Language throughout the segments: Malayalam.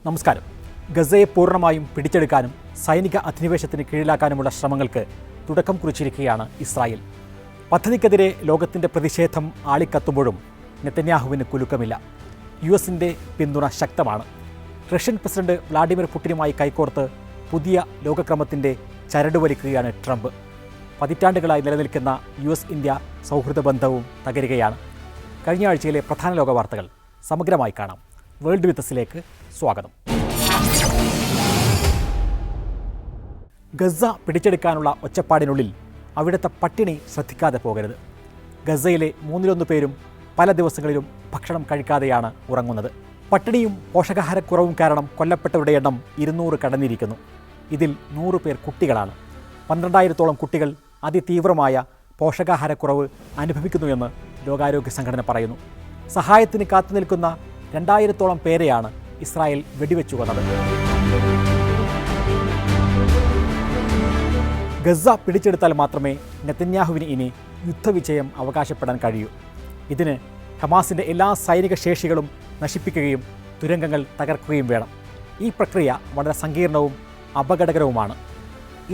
നമസ്കാരം. ഗസയെ പൂർണ്ണമായും പിടിച്ചെടുക്കാനും സൈനിക അധിനിവേശത്തിന് കീഴിലാക്കാനുമുള്ള ശ്രമങ്ങൾക്ക് തുടക്കം കുറിച്ചിരിക്കുകയാണ് ഇസ്രായേൽ. പദ്ധതിക്കെതിരെ ലോകത്തിൻ്റെ പ്രതിഷേധം ആളിക്കത്തുമ്പോഴും നെതന്യാഹുവിന് കുലുക്കമില്ല. US-ന്റെ പിന്തുണ ശക്തമാണ്. റഷ്യൻ പ്രസിഡന്റ് വ്ളാഡിമിർ പുടിനുമായി കൈകോർത്ത് പുതിയ ലോകക്രമത്തിൻ്റെ ചരട് വലിക്കുകയാണ് ട്രംപ്. പതിറ്റാണ്ടുകളായി നിലനിൽക്കുന്ന US-ഇന്ത്യ സൗഹൃദ ബന്ധവും തകരുകയാണ്. കഴിഞ്ഞ ആഴ്ചയിലെ പ്രധാന ലോക വാർത്തകൾ സമഗ്രമായി കാണാം. വേൾഡ് വിത്തസിലേക്ക് സ്വാഗതം. ഗസ പിടിച്ചെടുക്കാനുള്ള ഒച്ചപ്പാടിനുള്ളിൽ അവിടുത്തെ പട്ടിണി ശ്രദ്ധിക്കാതെ പോകരുത്. ഗസയിലെ 1/3 പേരും പല ദിവസങ്ങളിലും ഭക്ഷണം കഴിക്കാതെയാണ് ഉറങ്ങുന്നത്. പട്ടിണിയും പോഷകാഹാരക്കുറവും കാരണം കൊല്ലപ്പെട്ടവരുടെ എണ്ണം 200 കടന്നിരിക്കുന്നു. ഇതിൽ 100 പേർ കുട്ടികളാണ്. 12,000-ഓളം കുട്ടികൾ അതിതീവ്രമായ പോഷകാഹാരക്കുറവ് അനുഭവിക്കുന്നുവെന്ന് ലോകാരോഗ്യ സംഘടന പറയുന്നു. സഹായത്തിന് കാത്തുനിൽക്കുന്ന 2,000-ഓളം പേരെയാണ് ഇസ്രായേൽ വെടിവെച്ചു കൊന്നത്. ഗസ പിടിച്ചെടുത്താൽ മാത്രമേ നെതന്യാഹുവിന് ഇനി യുദ്ധവിജയം അവകാശപ്പെടാൻ കഴിയൂ. ഇതിന് ഹമാസിൻ്റെ എല്ലാ സൈനിക ശേഷികളും നശിപ്പിക്കുകയും തുരങ്കങ്ങൾ തകർക്കുകയും വേണം. ഈ പ്രക്രിയ വളരെ സങ്കീർണവും അപകടകരവുമാണ്.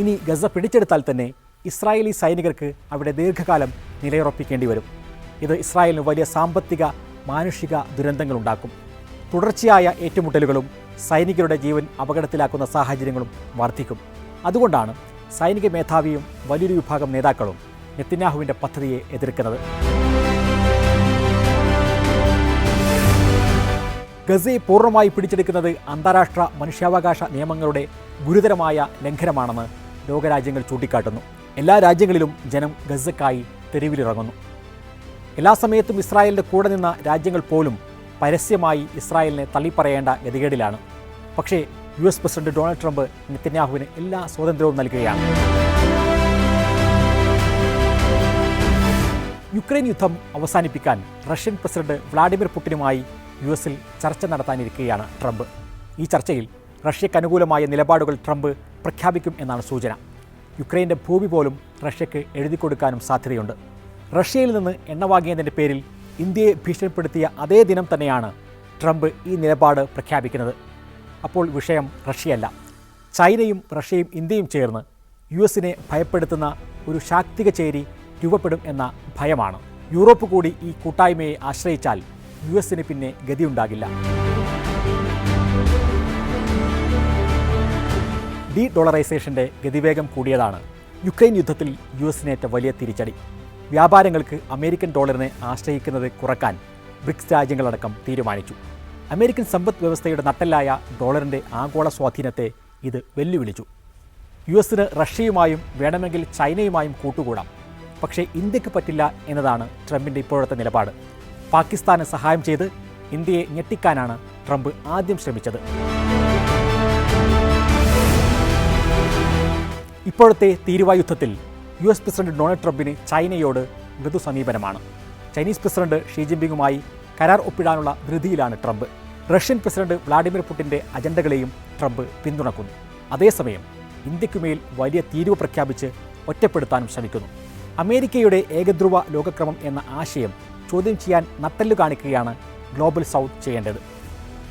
ഇനി ഗസ പിടിച്ചെടുത്താൽ തന്നെ ഇസ്രായേലി സൈനികർക്ക് അവിടെ ദീർഘകാലം നിലയുറപ്പിക്കേണ്ടി വരും. ഇത് ഇസ്രായേലിന് വലിയ സാമ്പത്തിക മാനുഷിക ദുരന്തങ്ങളുണ്ടാക്കും. തുടർച്ചയായ ഏറ്റുമുട്ടലുകളും സൈനികരുടെ ജീവൻ അപകടത്തിലാക്കുന്ന സാഹചര്യങ്ങളും വർദ്ധിക്കും. അതുകൊണ്ടാണ് സൈനിക മേധാവിയും വലിയൊരു വിഭാഗം നേതാക്കളും നെതന്യാഹുവിൻ്റെ പദ്ധതിയെ എതിർക്കുന്നത്. ഗസയെ പൂർണ്ണമായി പിടിച്ചെടുക്കുന്നത് അന്താരാഷ്ട്ര മനുഷ്യാവകാശ നിയമങ്ങളുടെ ഗുരുതരമായ ലംഘനമാണെന്ന് ലോകരാജ്യങ്ങൾ ചൂണ്ടിക്കാട്ടുന്നു. എല്ലാ രാജ്യങ്ങളിലും ജനം ഗസക്കായി തെരുവിലിറങ്ങുന്നു. എല്ലാ സമയത്തും ഇസ്രായേലിൻ്റെ കൂടെ നിന്ന രാജ്യങ്ങൾ പോലും പരസ്യമായി ഇസ്രായേലിനെ തള്ളിപ്പറയേണ്ട ഗതികേടിലാണ്. പക്ഷേ US പ്രസിഡന്റ് ഡൊണാൾഡ് ട്രംപ് നെതന്യാഹുവിന് എല്ലാ സ്വാതന്ത്ര്യവും നൽകുകയാണ്. യുക്രൈൻ യുദ്ധം അവസാനിപ്പിക്കാൻ റഷ്യൻ പ്രസിഡന്റ് വ്ളാഡിമിർ പുടിനുമായി US-ൽ ചർച്ച നടത്താനിരിക്കുകയാണ് ട്രംപ്. ഈ ചർച്ചയിൽ റഷ്യയ്ക്ക് അനുകൂലമായ നിലപാടുകൾ ട്രംപ് പ്രഖ്യാപിക്കും എന്നാണ് സൂചന. യുക്രൈൻ്റെ ഭൂമി പോലും റഷ്യയ്ക്ക് എഴുതി കൊടുക്കാനും സാധ്യതയുണ്ട്. റഷ്യയിൽ നിന്ന് എണ്ണ വാങ്ങിയതിൻ്റെ പേരിൽ ഇന്ത്യയെ ഭീഷണിപ്പെടുത്തിയ അതേ ദിനം തന്നെയാണ് ട്രംപ് ഈ നിലപാട് പ്രഖ്യാപിക്കുന്നത്. അപ്പോൾ വിഷയം റഷ്യയല്ല. ചൈനയും റഷ്യയും ഇന്ത്യയും ചേർന്ന് US-നെ ഭയപ്പെടുത്തുന്ന ഒരു ശാക്തിക ചേരി രൂപപ്പെടും എന്ന ഭയമാണ്. യൂറോപ്പ് കൂടി ഈ കൂട്ടായ്മയെ ആശ്രയിച്ചാൽ US-ന് പിന്നെ ഗതിയുണ്ടാകില്ല. ഡോളറൈസേഷൻ്റെ ഗതിവേഗം കൂടിയതാണ് യുക്രൈൻ യുദ്ധത്തിൽ US-നേറ്റ വലിയ തിരിച്ചടി. വ്യാപാരങ്ങൾക്ക് അമേരിക്കൻ ഡോളറിനെ ആശ്രയിക്കുന്നത് കുറക്കാൻ ബ്രിക്സ് രാജ്യങ്ങളടക്കം തീരുമാനിച്ചു. അമേരിക്കൻ സമ്പദ് വ്യവസ്ഥയുടെ നട്ടെല്ലായ ഡോളറിൻ്റെ ആഗോള സ്വാധീനത്തെ ഇത് വെല്ലുവിളിച്ചു. US-ന് റഷ്യയുമായും വേണമെങ്കിൽ ചൈനയുമായും കൂട്ടുകൂടാം. പക്ഷേ ഇന്ത്യക്ക് പറ്റില്ല എന്നതാണ് ട്രംപിൻ്റെ ഇപ്പോഴത്തെ നിലപാട്. പാകിസ്ഥാന് സഹായം ചെയ്ത് ഇന്ത്യയെ ഞെട്ടിക്കാനാണ് ട്രംപ് ആദ്യം ശ്രമിച്ചത്. ഇപ്പോഴത്തെ തീരുവ യുദ്ധത്തിൽ US പ്രസിഡന്റ് ഡൊണാൾഡ് ട്രംപിന് ചൈനയോട് മൃദു സമീപനമാണ്. ചൈനീസ് പ്രസിഡന്റ് ഷീ ജിൻപിങ്ങുമായി കരാർ ഒപ്പിടാനുള്ള ധൃതിയിലാണ് ട്രംപ്. റഷ്യൻ പ്രസിഡന്റ് വ്ളാഡിമിർ പുടിൻ്റെ അജണ്ടകളെയും ട്രംപ് പിന്തുണക്കുന്നു. അതേസമയം ഇന്ത്യക്കുമേൽ വലിയ തീരുവ പ്രഖ്യാപിച്ച് ഒറ്റപ്പെടുത്താനും ശ്രമിക്കുന്നു. അമേരിക്കയുടെ ഏകധ്രുവ ലോകക്രമം എന്ന ആശയം ചോദ്യം ചെയ്യാൻ നട്ടെല്ലു കാണിക്കുകയാണ് ഗ്ലോബൽ സൗത്ത് ചെയ്യേണ്ടത്.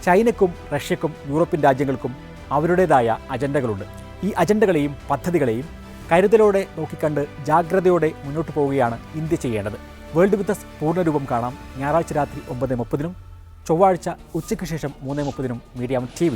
ചൈനയ്ക്കും റഷ്യക്കും യൂറോപ്യൻ രാജ്യങ്ങൾക്കും അവരുടേതായ അജണ്ടകളുണ്ട്. ഈ അജണ്ടകളെയും പദ്ധതികളെയും കരുതലോടെ നോക്കിക്കണ്ട് ജാഗ്രതയോടെ മുന്നോട്ട് പോവുകയാണ് ഇന്ത്യ ചെയ്യേണ്ടത്. വേൾഡ് വിത്തസ് പൂർണ്ണരൂപം കാണാം ഞായറാഴ്ച രാത്രി 9:30-നും ചൊവ്വാഴ്ച ഉച്ചയ്ക്ക് ശേഷം 3:30-നും മീഡിയ 1 TV.